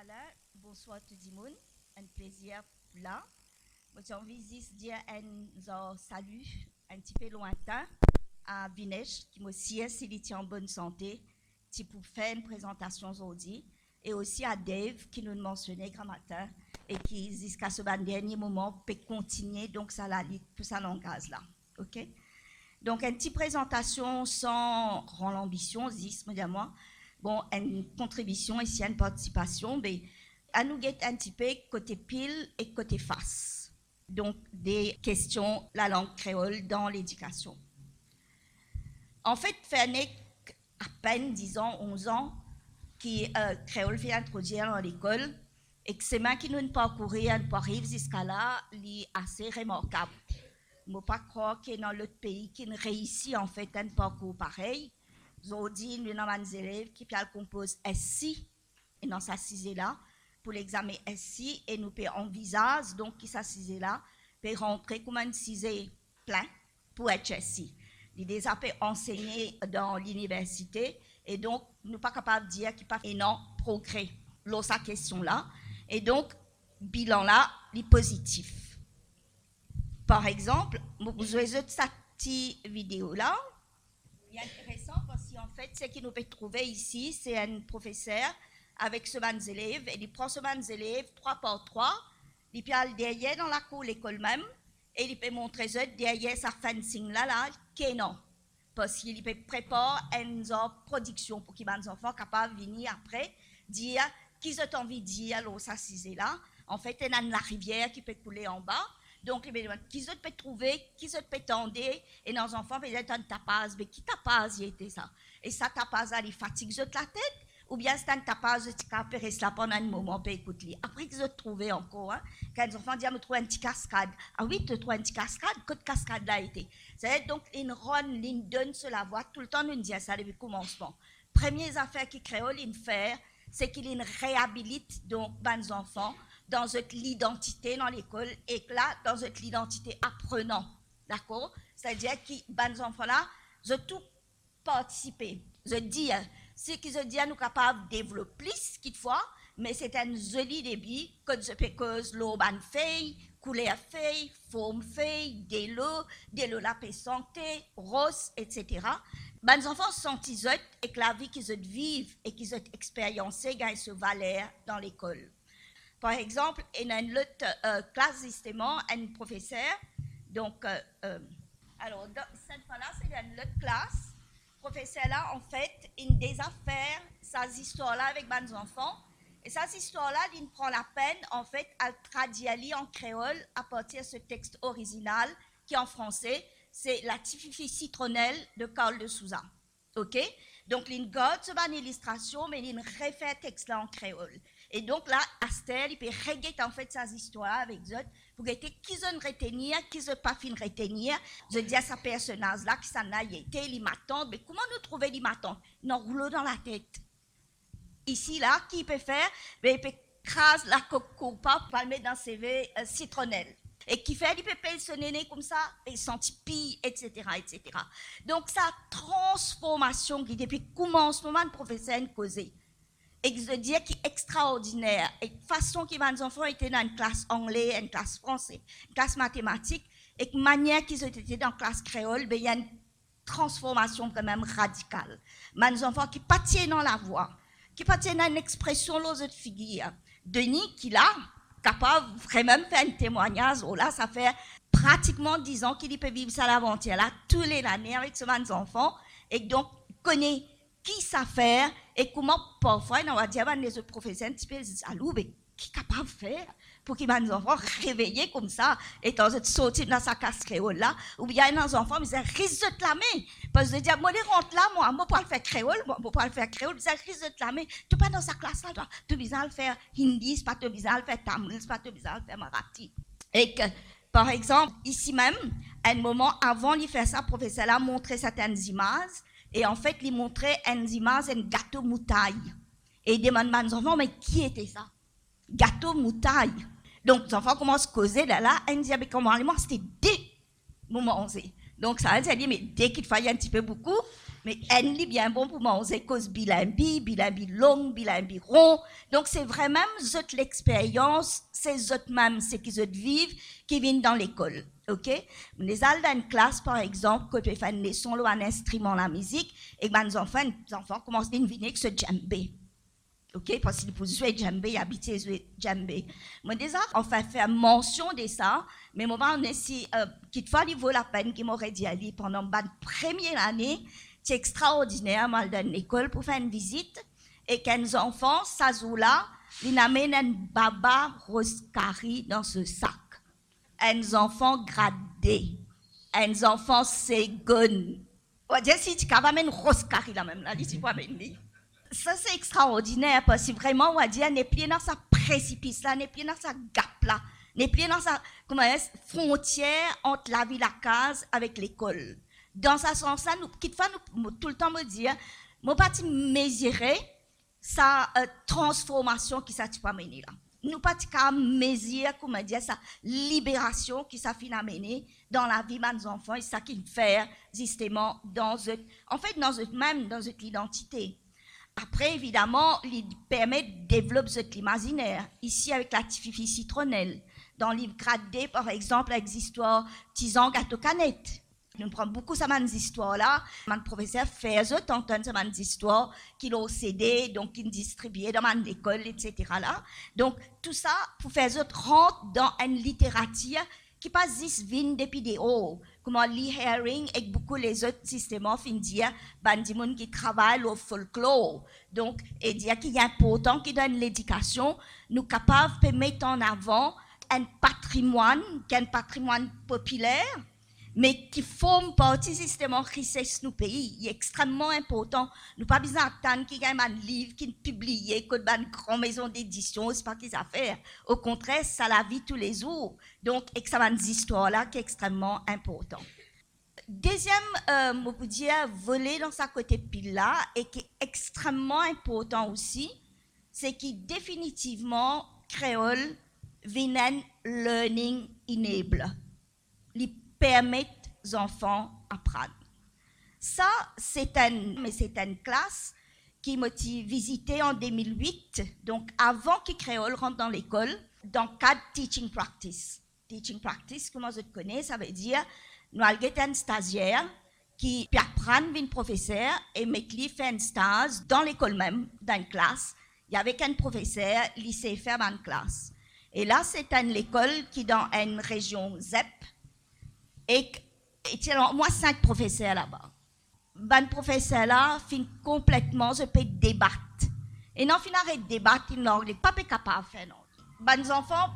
Alain, bonsoir tout le monde, un plaisir là. J'ai envie de dire un salut un petit peu lointain à Vinesh, qui aussi est s'il est en bonne santé, qui pour faire une présentation aujourd'hui, et aussi à Dave, qui nous mentionnait grand matin, et qui, jusqu'à ce dernier moment, peut continuer, donc ça la lit pour ça langage là. OK? Donc, une petite présentation sans grande ambition, dis-moi, bon, une contribution ici, une participation, mais à nous guetter un petit peu côté pile et côté face. Donc, des questions, la langue créole dans l'éducation. En fait, Fernet, à peine 10 ans, 11 ans, qui créole fait introduire dans l'école, et que c'est moi qui nous parcourir, un arrive jusqu'à là, est assez remarquable. Je ne peux pas croire qu'il y a dans l'autre pays qui réussit en fait un parcours pareil. Aujourd'hui, nous avons des élèves qui composent SI, et dans sa là pour l'examen SI, et nous envisage donc qui s'assise là, peut rentrer comme un CISE plein pour être SI. Il déjà peut enseigner dans l'université, et donc nous ne sommes pas capables de dire qu'il n'y a pas énorme progrès dans sa question là, et donc bilan là, il est positif. Par exemple, vous avez cette petite vidéo là. Il est intéressant parce qu'en fait, ce qu'il nous peut trouver ici, c'est un professeur avec ce banc d'élèves, et il prend ce banc d'élèves 3 par 3, il peut aller derrière dans la cour de l'école même, et il peut montrer derrière sa fencing là, qui est non. Parce qu'il peut préparer une production pour que les enfants soient capables de venir après, dire qu'ils ont envie de dire, alors ça c'est là. En fait, il y a la rivière qui peut couler en bas. Donc, qu'ils ont pu trouver, qu'ils ont pu tendre, et nos enfants peuvent un tapage, mais qui tapage était ça? Et ça tapage, il fatigue la tête, ou bien c'est un tapage qui a pu rester là pendant un moment, pour écouter. Après qu'ils ont trouvé encore, quand les enfants disent, me trouve un petit cascade. Ah oui, tu trouves un petit cascade, que de cascade là été. C'est donc une ronde, une donne sur la voie, tout le temps, nous dit ça depuis le commencement. Première affaire qui crée, faire, c'est qu'il réhabilite donc les enfants dans l'identité dans l'école, et là, dans l'identité apprenant, d'accord? C'est-à-dire que les enfants-là, ils ont tout participé. Je dis, ce qu'ils ont dit, nous sommes capables de développer plus qu'il faut, mais c'est un joli début, que je l'eau feuille, couleur feuille, forme feuille, de l'eau la paix santé, rose, etc. Les enfants sont isolés et que la vie qu'ils ont vivent et qu'ils ont expériencé gagne ce valeur dans l'école. Par exemple, il y a une autre classe justement, un professeur. Donc, alors, cette fois-là, c'est une autre classe. Le professeur-là, en fait, il a des affaires, ces histoires-là avec les enfants. Et ces histoires-là, il prend la peine, en fait, à traduire en créole à partir de ce texte original qui est en français. C'est La petite fille citronnelle de Carl de Souza. OK? Donc, il garde cette illustration, mais il refait le texte-là en créole. Et donc là, Aster, il peut regarder en fait ces histoires avec eux pour regarder qui ont retenir, qui n'ont pas fini de retenir. Je dis à ce personnage-là qui s'en a été, il m'attend, mais comment nous trouver l'immatante? Il en roule dans la tête. Ici, là, qui peut faire? Il peut craser la coco pas pour le mettre dans CV citronnelle. Et qui fait, il peut payer son aîné comme ça, et sentir pire, etc., etc. Donc, sa transformation qui, depuis le commencement, le professeur a causé. Et je veux dire qui est extraordinaire. Et de façon que les enfants étaient dans une classe anglaise, une classe française, une classe mathématique, et de manière qu'ils étaient dans une classe créole, il y a une transformation quand même radicale. Les enfants qui partaient dans la voix, qui partaient dans une expression, l'autre figure. Denis, qui là, capable vraiment de faire un témoignage, oh là, ça fait pratiquement 10 ans qu'il peut vivre ça l'aventure là, tous les années avec ces enfants, et donc, connaît qui ça fait et comment parfois on va dire les autres professeurs un petit peu jaloux, mais qui est capable de faire pour qu'ils les enfants réveillés comme ça et dans cette sortie dans sa classe créole là, ou bien les enfants ils risent de la main parce que je dis moi les rentre là moi pas le faire créole, moi pas le faire créole, ils risent de la main, tu pas dans sa classe là, tu besoin le faire hindi, c'est pas tu besoin le faire tamil, c'est pas tu besoin le faire marathi. Et que par exemple ici même à un moment avant de faire ça, le professeur a montré certaines images. Et en fait, il montrait une image, un gâteau moutaille. Et il demande aux enfants, mais qui était ça? Gâteau moutaille. Donc, les enfants commencent à causer là, ils disent, mais comment c'était dès moment. Donc, ça veut dire, mais dès qu'il fallait un petit peu beaucoup, Mais elle est bien bon pour manger cause bilambi long, bilambi rond. Donc c'est vraiment l'expérience, c'est même ce qu'ils vivent qui viennent dans l'école. OK? Les dans une classe par exemple, quand tu fais une leçon ou un instrument la musique et ben les enfants commencent à venir avec ce djembé. OK? Parce qu'ils peuvent jouer djembé, ils habitent jouer djembé. Moi déjà on fait faire mention de ça, mais moi on est si qu'il faut il vaut la peine qu'il m'aurait dit aller pendant ma première année. C'est extraordinaire, mal dans l'école pour faire une visite et qu'un enfant, ça joue là, il amène un baba roscari dans ce sac. Un enfant gradé, un enfant segon. On va dire si tu amènes roscari là même là, ici pour amener. Ça c'est extraordinaire parce que vraiment on va dire n'est plus dans sa précipice là, n'est plus dans sa gap là, n'est plus dans sa frontière entre la ville à case avec l'école. Dans ce sens-là, nous, tout le temps me dire, moi pas mesurer sa transformation qui ça tu peux amener là. Nous pas mesurer comment dire sa libération qui ça finit amener dans la vie de nos enfants et ça qu'il fait justement dans même dans cette identité. Après évidemment, il permet de développer cet imaginaire ici avec la Tififi citronnelle. Dans le livre gradé par exemple avec l'histoire Tisan gâteau canette. Nous prenons beaucoup de ces histoires-là. Mon professeur fait entendre ces histoires qu'il a cédé, donc qu'il distribuait dans l'école, etc. Là. Donc, tout ça pour faire rentrer dans une littérature qui passe juste depuis des hauts. Comme Lee Herring et beaucoup les autres systèmes indiens, bandimon qui travaillent au folklore. Donc, et dire qu'il y a important qui donne l'éducation, nous capables de mettre en avant un patrimoine, qui est un patrimoine populaire, mais qui forme partie du système de richesse de nos pays. Il est extrêmement important. Nous n'avons pas besoin d'attendre qu'il y ait un livre qui est publié, qu'il y ait une grande maison d'édition, ce n'est pas qu'ils affaires. Au contraire, ça la vit tous les jours. Donc, et que ça va des histoires-là qui est extrêmement important. Deuxième, on peut dire, volet dans sa côté pile-là, et qui est extrêmement important aussi, c'est que définitivement, créole vient un learning enabler. Permettre aux enfants d'apprendre. Ça, c'est une classe qui m'a visité en 2008, donc avant que Créole rentre dans l'école, dans le cadre Teaching Practice. Teaching Practice, comment je te connais, ça veut dire, nous avons un stagiaire qui apprend une professeur et met lui faire un stage dans l'école même, dans une classe. Il y avait un professeur, il sait faire dans une classe. Et là, c'est une école qui est dans une région ZEP, et moi, 5 professeurs là-bas. Ben, professeur là, fin complètement, je peux débattre. Et non, fin arrête de débattre, il n'en est pas capable de faire, non. Ben, enfants,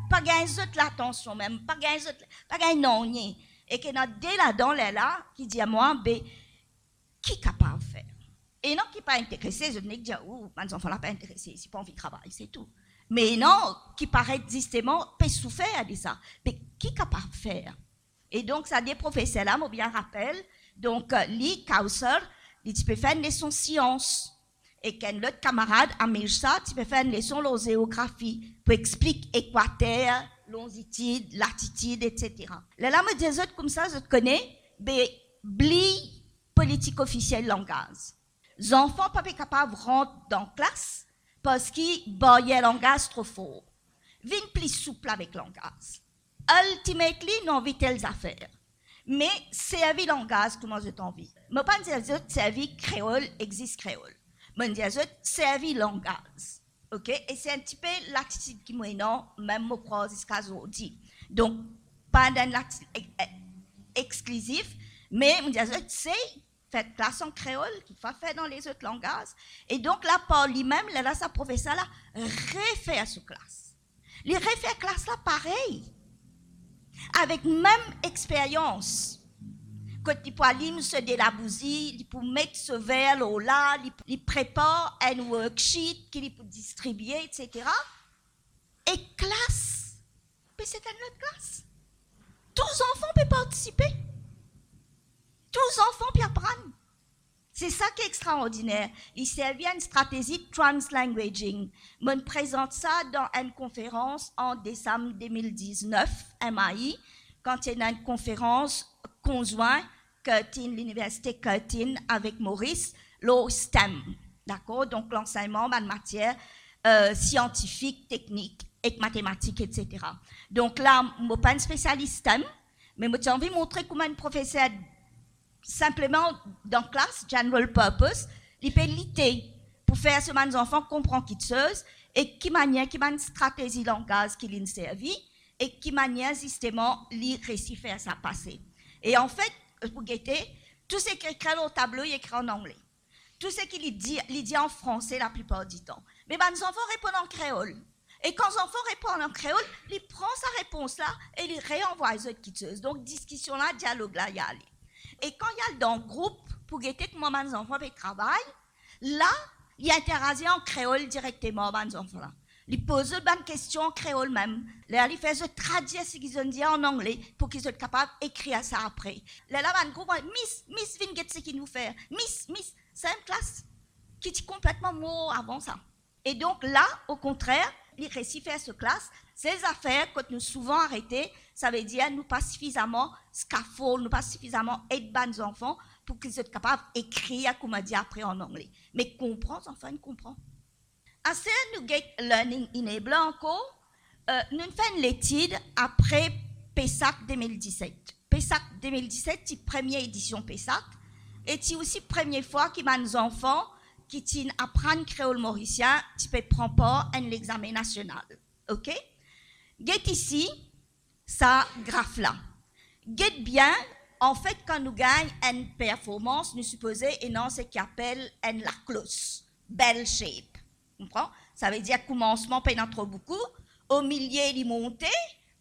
pas gagner l'attention même, pas gagner non, et que dans dès là-dedans, là, qui dit à moi, ben, qui est capable de faire? Et non, qui n'est pas intéressé, je ne dis pas, mes enfants là pas intéressés, c'est pas envie de travailler, c'est tout. Mais non, qui paraît justement, peut souffrir de ça. Mais qui est capable de faire? Et donc, ça des professeurs là, moi bien rappelle, donc, Lee Kauser, tu peux faire une leçon science. Et qu'un autre camarade, Amir ça, tu peux faire une leçon de géographie pour expliquer équateur, longitude, latitude, etc. Là, me des autres comme ça, je te connais, ben, bli politique officielle langage. Les enfants pas capables de rentrer dans la classe parce qu'ils baillent le langage trop fort. Viens plus souple avec le langage. Ultimately, nous avons telles affaires. Mais servir langage, comment je t'envie. Je ne pas dire que servir créole existe créole. Je dis que servir langage. OK? Et c'est un petit peu l'attitude qui m'a non, même je crois jusqu'à aujourd'hui. Donc, pas d'une attitude exclusive, mais je dis que c'est faire classe en créole qu'il faut faire dans les autres langages. Et donc, là, par lui-même, là, sa professeur, là, refaire sa classe. Il refaire classe, là, pareil. Avec même expérience. Quand il peut aller se délabouser, il peut mettre ce verre là, il prépare un worksheet qu'il peut distribuer, etc. Et classe, mais c'est une autre classe. Tous les enfants peuvent participer. Tous les enfants peuvent apprendre. C'est ça qui est extraordinaire. Il servait à une stratégie de translanguaging. Je présente ça dans une conférence en décembre 2019, MAI, quand il y a une conférence conjointe Curtin, l'université Curtin avec Maurice, le STEM, d'accord? Donc l'enseignement en matière scientifique, technique et mathématiques, etc. Donc là, je ne suis pas un spécialiste STEM, mais j'ai envie de montrer comment un professeur simplement dans la classe, general purpose, il peut lutter pour faire ce que les enfants comprennent qui chose et qui manière, qui une stratégie de langage qui les servi et qui manière justement les récits faire ça passer. Et en fait, pour guetter, tout ce qui est écrit au tableau, il est écrit en anglais. Tout ce qu'il dit en français la plupart du temps. Mais les enfants répondent en créole. Et quand les enfants répondent en créole, ils prennent sa réponse-là et ils réenvoient les autres quiteuses. Donc, discussion-là, dialogue-là, il y a allé. Et quand il y a dans le groupe, pour guetter que moi, les enfants travaillent, là, il interagit en créole directement avec les enfants-là. Ils posent des questions en créole même. Là, ils font traduire ce qu'ils ont dit en anglais pour qu'ils soient capables d'écrire ça après. Là, ils groupe, Miss, viens ce qu'il nous fait. Miss, c'est une classe qui est complètement mort avant ça. Et donc là, au contraire, les récits faire ce classe, ces affaires que nous souvent arrêtées, ça veut dire nous pas suffisamment scaffold, nous pas suffisamment aider les enfants pour qu'ils soient capables d'écrire, comme on dit après en anglais. Mais comprendre, les enfants comprennent. Assez, nous get learning enabler encore. Nous faisons l'étude après PESAC 2017. PESAC 2017, c'est la première édition PESAC. Et c'est aussi la première fois qu'il y a des enfants qui apprennent créole mauricien, qui peuvent prendre part à l'examen national. OK? Get ici, ça graphe-là. Get bien, en fait, quand nous gagnons une performance, nous supposons, et non, ce qu'on appelle une la close, bell shape. Ça veut dire commencement pénètre beaucoup, au milieu il monte,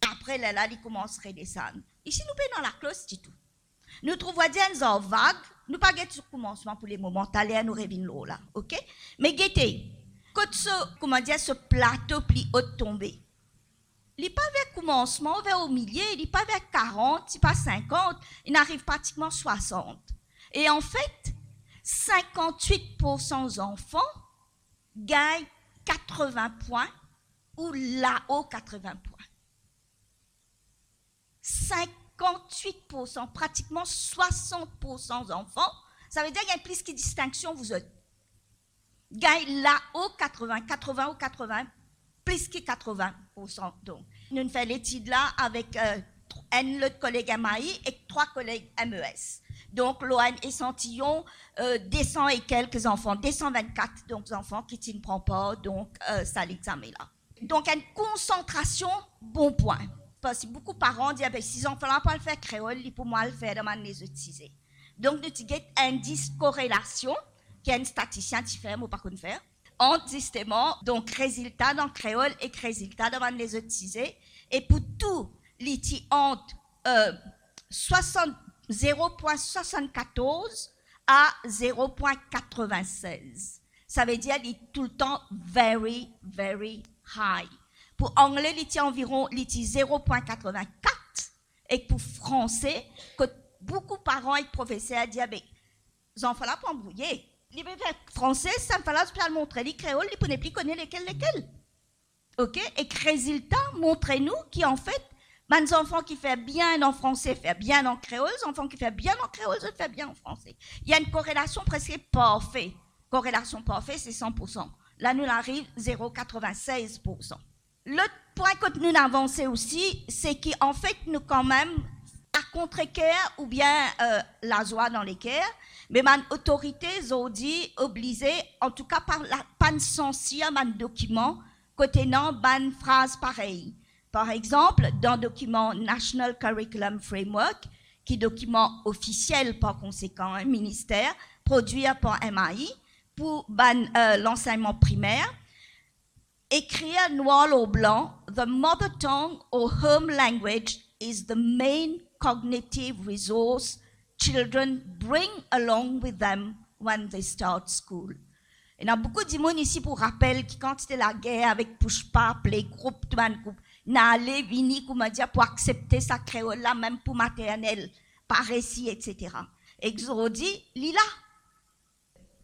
après là il commence à redescendre. Ici nous payons dans la cloche c'est tout. Nous trouvons des en vague, nous pas guetter sur commencement pour les moments, t'allez nous revenir l'eau là, ok? Mais guettez, quand ce plateau plus haut tombé, il n'est pas vers commencement, vers au milieu, il n'est pas vers 40, il n'est pas 50, il n'arrive pratiquement 60. Et en fait, 58% des enfants gagne 80 points ou là-haut 80 points. 58%, pratiquement 60% d'enfants, ça veut dire qu'il y a plus de distinction, vous autres. Gagne là-haut 80 ou 80, plus que 80%. Donc, nous faisons l'étude là avec un autre collègue MAI et 3 collègues MES. Donc, l'ON échantillon, 200 et quelques enfants, 224 donc, enfants qui ne prennent pas donc, ça l'examen-là. Donc, une concentration, bon point. Parce que beaucoup de parents disent, ben, si les enfants ne peuvent pas le faire créole, ils peuvent le faire de manière utiliser. Donc, nous avons un indice corrélation, qui est un statisticien qui fait, ou pas qu'on faire, entre justement, donc, résultats dans créole et résultats de manière utiliser. Et pour tout, les entre 0,74 à 0,96. Ça veut dire qu'il est tout le temps very, very high. Pour anglais, il est environ 0,84. Et pour français, que beaucoup de parents et professeurs disent, ben, les enfants là pour embrouiller. Les français, ça me fallait le montrer. Les créoles, ils ne plus connaître lesquels. OK? Et résultat, montrez-nous qu'en fait, les enfants qui font bien en français font bien en créole, les enfants qui font bien en créole font bien en français. Il y a une corrélation presque parfaite. Corrélation parfaite, c'est 100%. Là, nous arrive 0,96%. L'autre point que nous avancé aussi, c'est qu'en fait, nous quand même, à contre-cœur ou bien la joie dans les cœurs, mais les autorités ont dit obligées, en tout cas par la panne sensible d'un document, contenant une phrase pareille. Par exemple, dans le document National Curriculum Framework, qui est document officiel par conséquent un ministère, produit par MAI pour l'enseignement primaire, écrire noir au blanc, the mother tongue or home language is the main cognitive resource children bring along with them when they start school. Il y a beaucoup de monde ici pour rappel que quand c'était la guerre avec push-pap, les groupes, tout le groupe, n'allait venir pour accepter sa créole là, même pour maternelle, par récit, etc. Et ils ont dit, Lila,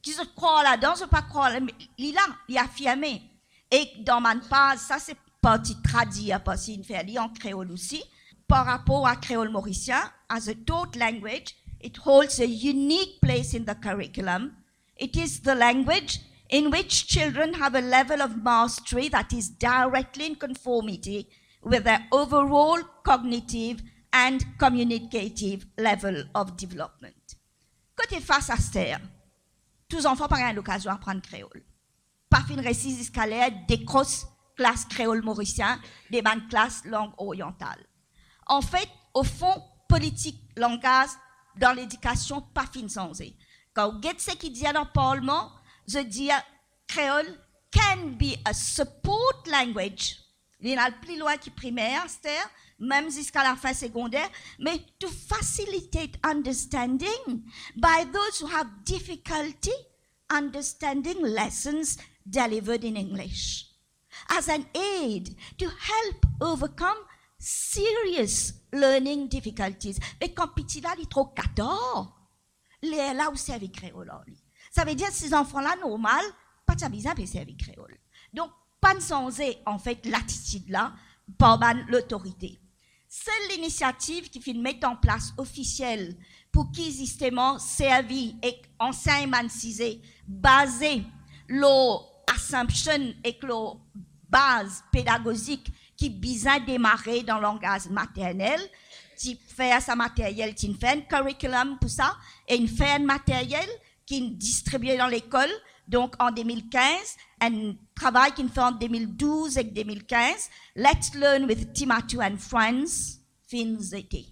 qui se croient là-dedans, je ne pas croire, Lila, il a affirmé. Et dans ma page, ça c'est partie tradie, parce qu'il fait en créole aussi, par rapport à créole mauricien, as a taught language, It holds a unique place in the curriculum. It is the language in which children have a level of mastery that is directly in conformity with their overall cognitive and communicative level of development. Côté face à Esther, tous les enfants n'ont pas l'occasion d'apprendre créole. Pas fin récit scalaire, des grosses classes créole mauricien, des bonnes classes langue orientale. En fait, au fond, politique, langage, dans l'éducation, pas fin sans. Quand vous regardez ce qu'il dit dans le Parlement, je dis créole can be a support language. Il y a plus loin qui primaire, c'est-à-dire, même jusqu'à la fin secondaire, mais to facilitate understanding by those who have difficulty understanding lessons delivered in English. As an aid to help overcome serious learning difficulties. Mais quand petit là, il est trop 14, les là où servir créole. Ça veut dire que ces enfants-là, normal, pas de besoin de servir créole. Donc, pas de changer, en fait, l'attitude là, par l'autorité. Seule l'initiative qui fait mettre en place officielle pour qui, justement, servi et enseignement basé l'assumption et la base pédagogique qui besoin démarrer dans le langage maternel, qui fait sa matériel, qui fait un curriculum pour ça, et une fait un matériel qui est distribué dans l'école, donc en 2015, un travail qui fait en 2012 et 2015, Let's Learn with Timatu and Friends, fins été,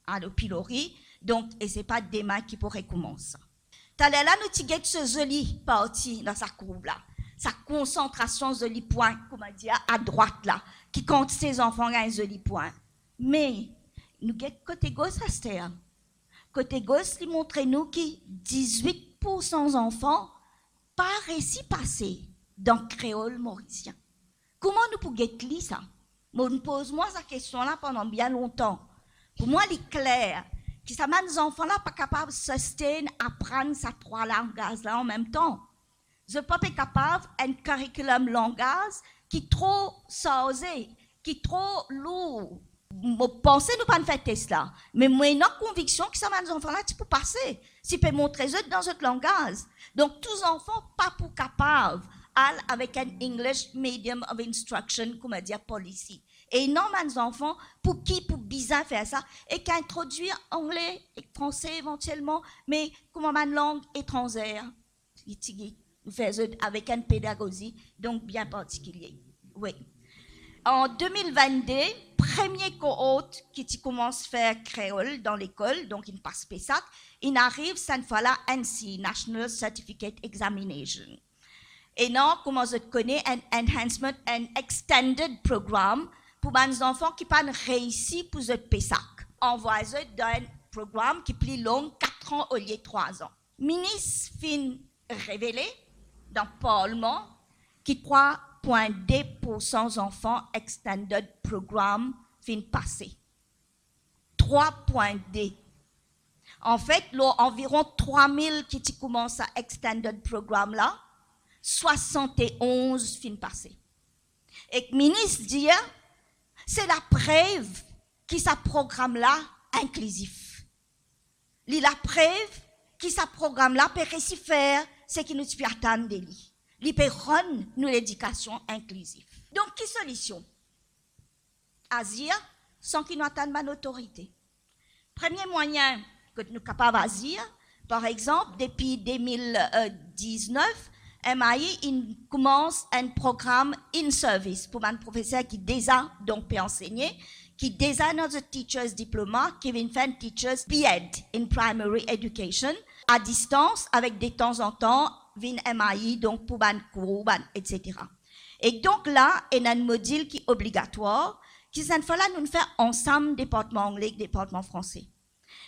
à l'Opilori, donc, et c'est pas demain qui pourrait commencer. T'as là, nous t'y ce joli parti dans sa courbe là, sa concentration joli point, comment dire, à droite là, qui compte ses enfants à un joli point. Mais, nous guette côté gauche, ça c'était. Côté gauche, il montre nous que 18% d'enfants pas réussi passer dans le créole mauricien. Comment nous pouvons guetter ça? Moi, on pose moi cette question-là pendant bien longtemps. Pour moi, il est clair que ça m'a des enfants là pas capables de soutenir, apprendre ces trois langages là en même temps. Je ne suis pas capable d'un curriculum langage qui est trop sausé, qui est trop lourd. Je pense nous pas faire test là, mais moi j'ai une conviction que ça m'a des enfants là tu peux passer, tu peux montrer eux dans autre langage. Donc tous les enfants pas pour capables avec un English medium of instruction comme dire policy. Et énormément d'enfants pour qui pour bien faire ça et qui introduire anglais et français éventuellement, mais comme une langue étrangère, avec une pédagogie donc bien particulière. Oui. En 2022, premier cohorte qui commence à faire créole dans l'école, donc il passe PESAC, il arrive cette fois-là NC, National Certificate Examination. Et non, comment je connais, un enhancement, un extended programme pour les enfants qui n'ont pas réussi pour ce PESAC. Envoyez dans un programme qui est plus long, 4 ans au lieu de 3 ans. Ministre fin révélé dans le Parlement qui 3,2% enfants extended programme fin passé. 3,2. En fait, environ 3000 qui commencent à extended programme là, 71 fin passé. Et le ministre dit, c'est la preuve que ce programme-là inclusif. C'est la preuve que ce programme-là peut réussir faire ce qui nous peut attendre de lui. Il peut rendre nous l'éducation inclusive. Donc, quelle solution? Agir sans qu'il nous attende une autorité. Premier moyen que nous sommes capables d'agir, par exemple, depuis 2019, MAI commence un programme in-service pour un professeur qui déjà donc peut enseigner, qui déjà notre teacher's diploma, qui vient faire un teacher's PED in primary education, à distance, avec de temps en temps, vient MAI, donc pour ban cours, etc. Et donc là, il y a un module qui est obligatoire, qui cette fois-là nous fait ensemble département anglais et département français.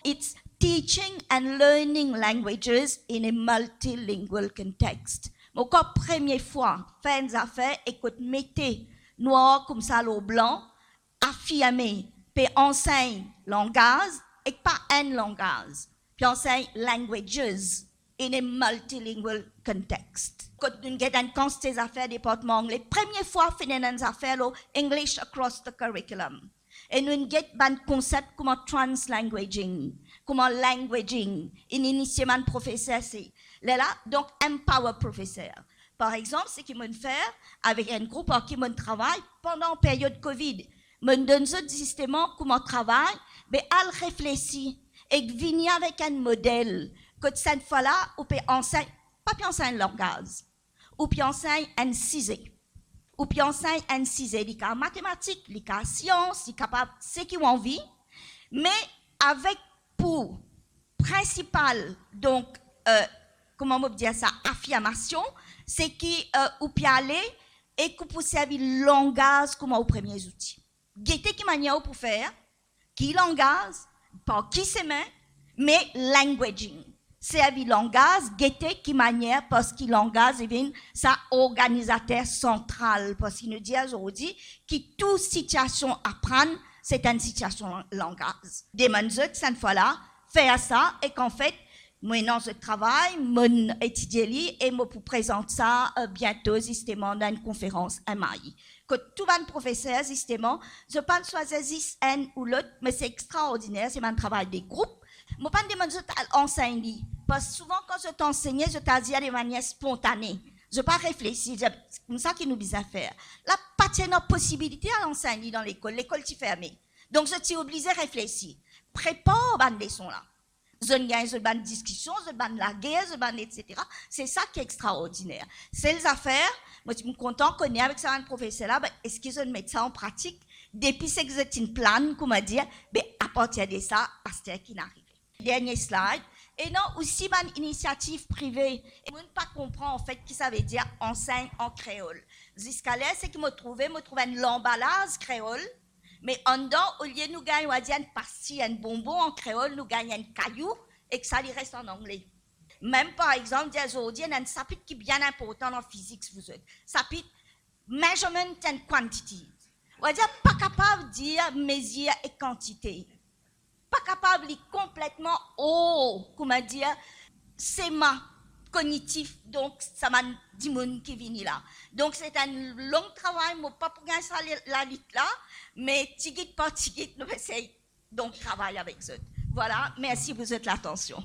It's teaching and learning languages in a multilingual context. Encore première fois, faire une affaire, écoute, mettez noir comme ça au blanc, affirmer, puis enseigne langage et pas un langage, puis enseigne languages in a multilingual context. Quand nous avons un ces affaires département anglais, première fois, nous avons des affaires English across the curriculum. Et nous avons un concept comme translanguaging. comment languaging, initialement professeur, c'est là, donc empower professeur. Par exemple, c'est qu'ils m'ont fait avec un groupe en qui m'ont travaille pendant la période Covid. M'ont donné justement comment travaille, mais elle réfléchit et venir avec un modèle que cette fois-là, on peut enseigner, pas enseigner le langage, ou peut enseigner un cisé, ou peut enseigner un cisé, les cas mathématiques, les cas sciences, les capables, ce qu'ils ont envie, mais avec pour principal, donc, comment on peut dire ça, affirmation, c'est qu'on peut aller et qu'on peut servir le langage comme aux premiers outils. Guetter qui manière pour faire, qui langage, pas qui se met, mais languaging. Servir le langage, guetter qui manière, parce qu'il langage, et bien, ça organisateur central, parce qu'il nous dit aujourd'hui que toute situation à prendre, c'est une situation langage. Des manzeux, cette fois-là, faire ça, et qu'en fait, maintenant, je travaille, mon étudier et moi pour présenter ça bientôt, justement, dans une conférence à Maï. Que tout le professeur, justement, je pense choisir un ou l'autre, mais c'est extraordinaire, c'est mon travail des groupes. Moi, pas demander de enseigner, parce que souvent, quand je t'enseigne, je t'ai dit de manière spontanée. Je ne pas réfléchir, c'est comme ça qu'il nous dit à faire. Là, pas de possibilité à l'enseigner dans l'école est fermée. Donc, je suis obligé de réfléchir. Prépare une leçon là. Je gagne une discussion, je gagne la guerre, etc. C'est ça qui est extraordinaire. C'est les affaires, moi je suis content qu'on ait avec ça un professeur là, est-ce qu'ils ont mis ça en pratique? Depuis que c'est une plan, comment dire, à partir de ça, à ce qui arrive. Dernier slide. Et non, aussi une initiative privée. Et moi, ne pas comprendre en fait ce que ça veut dire enseigne en créole. Jusqu'à là, c'est que moi trouvé un l'emballage créole. Mais en dedans, au lieu de nous gagner une pastille, un bonbon en créole, nous gagnons un caillou et que ça lui reste en anglais. Même par exemple, aujourd'hui, il y a un chapitre qui est bien important en physique, vous êtes. Chapitre measurement and quantity. On va dire pas capable de dire mesure et quantité. Pas capable de complètement, comment dire, schéma cognitif, donc ça m'a dit mon qui vient là. Donc c'est un long travail, moi pas pour gagner ça la lutte là, mais tigit par tigit, nous essayons donc travailler avec eux. Voilà, merci pour votre attention.